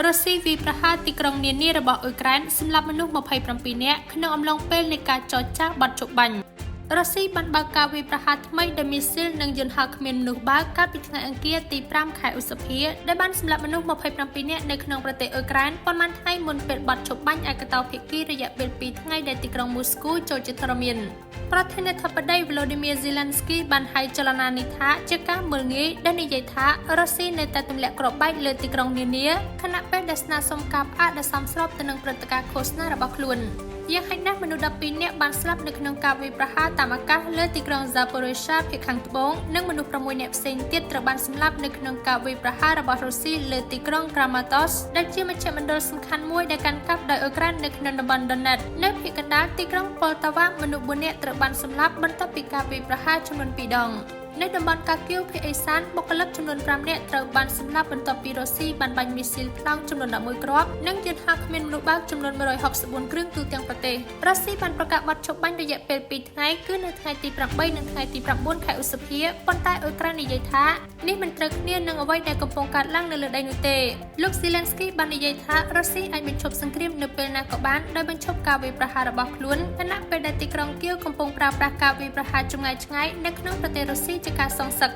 រុស្ស៊ីវាយប្រហារទីក្រុងនានារបស់អ៊ុយក្រែនសម្លាប់មនុស្ស27នាក់ក្នុងអំឡុងពេលនៃការចរចាបទជបាញ់រុស្ស៊ីបានបើកការវាយប្រហារថ្មីដោយមីស៊ីលនិងយន្តហោះគ្មានមនុស្សបើកកាលពីថ្ងៃអង្គារទី5ខែឧសភាដែលបានសម្លាប់មនុស្ស27នាក់នៅក្នុងប្រទេសអ៊ុយក្រែនប៉ុន្មានថ្ងៃមុនពេលបទជបាញ់ឯកតោភាគីរយៈពេល2ថ្ងៃដែលទីក្រុងមូស្គូចូលជាធរមានប្រធានាធិបតី Volodymyr Zelensky បានហៅចលនានេះថាជាការមើលងាយដែលនិយាយថារុស្ស៊ីនៅតែទម្លាក់គ្រាប់បែកលើទីក្រុងនានាខណៈពេលដែលស្នើសុំការផ្អាកដែលសមស្របទៅនឹងព្រឹត្តិការណ៍ឃោសនារបស់ខ្លួនយ៉ាងហោចណាស់មនុស្ស12នាក់បានស្លាប់នៅក្នុងការវាយប្រហារតាមអាកាសលើទីក្រុង Zaporizhzhia ភាគខាងត្បូងនិងមនុស្ស6នាក់ផ្សេងទៀតត្រូវបានសម្លាប់នៅក្នុងការវាយប្រហាររបស់រុស្ស៊ីលើទីក្រុង Kramatorsk ដែលជាមជ្ឈមណ្ឌលសំខាន់មួយដែលកាន់កាប់ដោយអ៊ុយក្រែននៅក្នុងតំបន់ Donetsk នៅភាគកណ្ដាលទីក្រុង Poltava មនុស្ស4នាក់ត្រូវបានសម្លាប់បន្ទាប់ពីការវាយប្រហារចំនួន2ដងនៅតំបន់កាគៀវភាគឦសានបុគ្គលិកចំនួន5នាក់ត្រូវបានសម្លាប់បន្ទាប់ពីរុស្ស៊ីបានបាញ់មីស៊ីលផ្លោងចំនួន11គ្រាប់និងយន្តហោះគ្មានមនុស្សបើកចំនួន164គ្រឿងទូទាំងប្រទេសរុស្ស៊ីបានប្រកាសបទជបាញ់រយៈពេល2ថ្ងៃគឺនៅថ្ងៃទី8និងថ្ងៃទី9ខែឧសភាប៉ុន្តែអ៊ុយក្រែននិយាយថានេះមិនត្រូវគ្នានឹងអ្វីដែលកំពុងកើតឡើងនៅលើដីនោះទេលោក Zelensky បាននិយាយថារុស្ស៊ីអាចបញ្ឈប់សង្គ្រាមនៅពេលណាក៏បានដោយបញ្ឈប់ការវាយប្រហាររបស់ខ្លួនខណៈពេលដែលទីក្រុងគៀវកំពុងប្រើប្រាស់ការវាយប្រហារចម្ងាយឆ្ងាយនៅក្នុងប្រទេសរុស្ស៊ីជាការសងសឹក